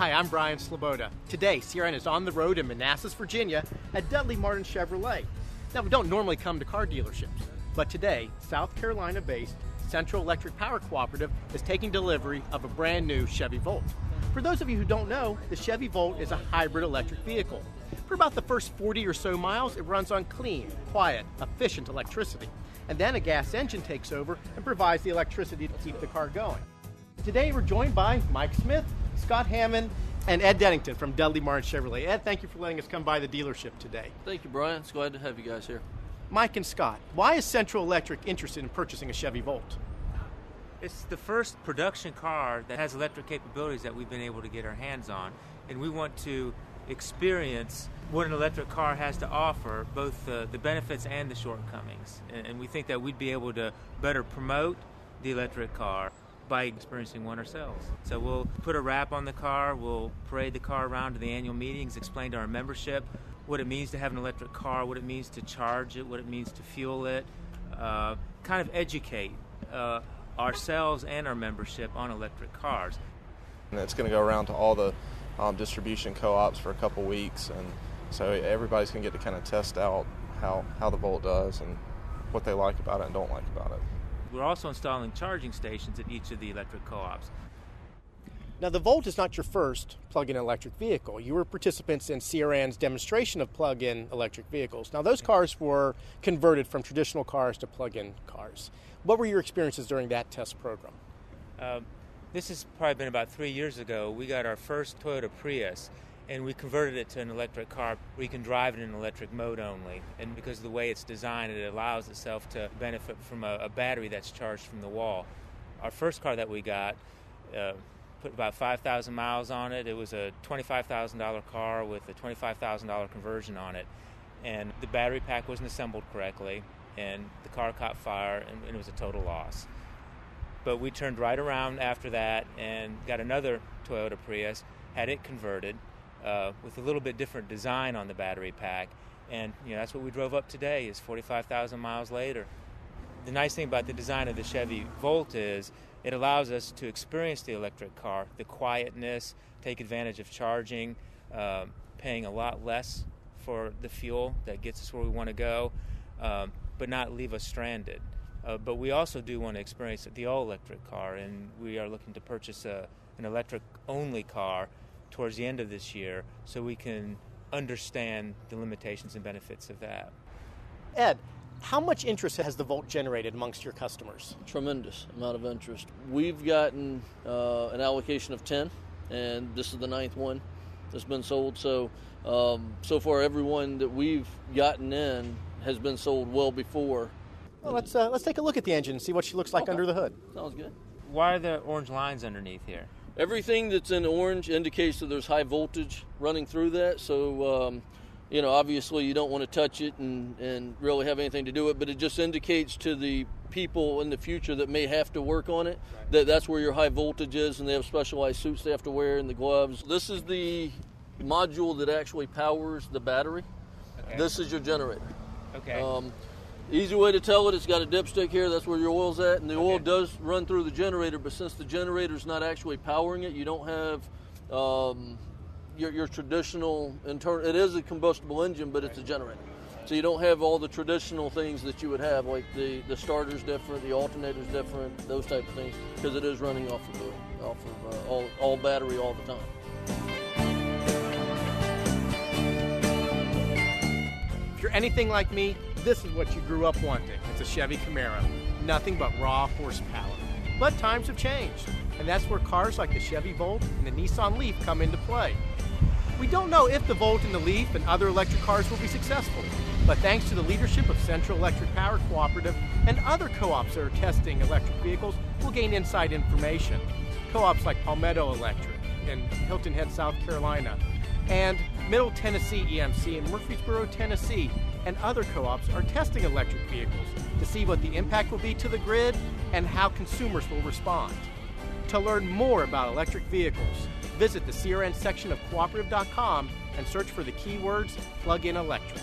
Hi, I'm Brian Sloboda. Today, CRN is on the road in Manassas, Virginia at Dudley Martin Chevrolet. Now, we don't normally come to car dealerships, but today, South Carolina-based Central Electric Power Cooperative is taking delivery of a brand new Chevy Volt. For those of you who don't know, the Chevy Volt is a hybrid electric vehicle. For about the first 40 or so miles, it runs on clean, quiet, efficient electricity. And then a gas engine takes over and provides the electricity to keep the car going. Today, we're joined by Mike Smith, Scott Hammond, and Ed Dennington from Dudley Martin Chevrolet. Ed, thank you for letting us come by the dealership today. Thank you, Brian. It's glad to have you guys here. Mike and Scott, why is Central Electric interested in purchasing a Chevy Volt? It's the first production car that has electric capabilities that we've been able to get our hands on, and we want to experience what an electric car has to offer, both the benefits and the shortcomings. And we think that we'd be able to better promote the electric car by experiencing one ourselves. So we'll put a wrap on the car, we'll parade the car around to the annual meetings, explain to our membership what it means to have an electric car, what it means to charge it, what it means to fuel it, kind of educate ourselves and our membership on electric cars. And it's going to go around to all the distribution co-ops for a couple weeks, and so everybody's going to get to kind of test out how the Volt does and what they like about it and don't like about it. We're also installing charging stations at each of the electric co-ops. Now, the Volt is not your first plug-in electric vehicle. You were participants in CRN's demonstration of plug-in electric vehicles. Now, those cars were converted from traditional cars to plug-in cars. What were your experiences during that test program? This has probably been about 3 years ago. We got our first Toyota Prius, and we converted it to an electric car where you can drive it in electric mode only. And because of the way it's designed, it allows itself to benefit from a battery that's charged from the wall. Our first car that we got put about 5,000 miles on it. It was a $25,000 car with a $25,000 conversion on it. And the battery pack wasn't assembled correctly, and the car caught fire, and it was a total loss. But we turned right around after that and got another Toyota Prius, had it converted, with a little bit different design on the battery pack, and that's what we drove up today, is 45,000 miles later. The nice thing about the design of the Chevy Volt is it allows us to experience the electric car, the quietness, take advantage of charging, paying a lot less for the fuel that gets us where we want to go, but not leave us stranded. But we also do want to experience the all-electric car, and we are looking to purchase an electric-only car towards the end of this year so we can understand the limitations and benefits of that. Ed, how much interest has the Volt generated amongst your customers? Tremendous amount of interest. We've gotten an allocation of 10, and this is the 9th one that's been sold. So far everyone that we've gotten in has been sold well before. Well, let's take a look at the engine and see what she looks like under the hood. Sounds good. Why are the orange lines underneath here? Everything that's in orange indicates that there's high voltage running through that. So, obviously you don't want to touch it and really have anything to do with it, but it just indicates to the people in the future that may have to work on it, right, that's where your high voltage is, and they have specialized suits they have to wear and the gloves. This is the module that actually powers the battery. Okay. This is your generator. Okay. Easy way to tell it, it's got a dipstick here, that's where your oil's at, and the oil does run through the generator, but since the generator's not actually powering it, you don't have your traditional internal. It is a combustible engine, but it's a generator. So you don't have all the traditional things that you would have, like the starter's different, the alternator's different, those type of things, because it is running off of all battery all the time. If you're anything like me, this is what you grew up wanting. It's a Chevy Camaro. Nothing but raw horsepower. But times have changed, and that's where cars like the Chevy Volt and the Nissan Leaf come into play. We don't know if the Volt and the Leaf and other electric cars will be successful, but thanks to the leadership of Central Electric Power Cooperative and other co-ops that are testing electric vehicles, we'll gain inside information. Co-ops like Palmetto Electric in Hilton Head, South Carolina, and Middle Tennessee EMC in Murfreesboro, Tennessee, and other co-ops are testing electric vehicles to see what the impact will be to the grid and how consumers will respond. To learn more about electric vehicles, visit the CRN section of cooperative.com and search for the keywords plug-in electric.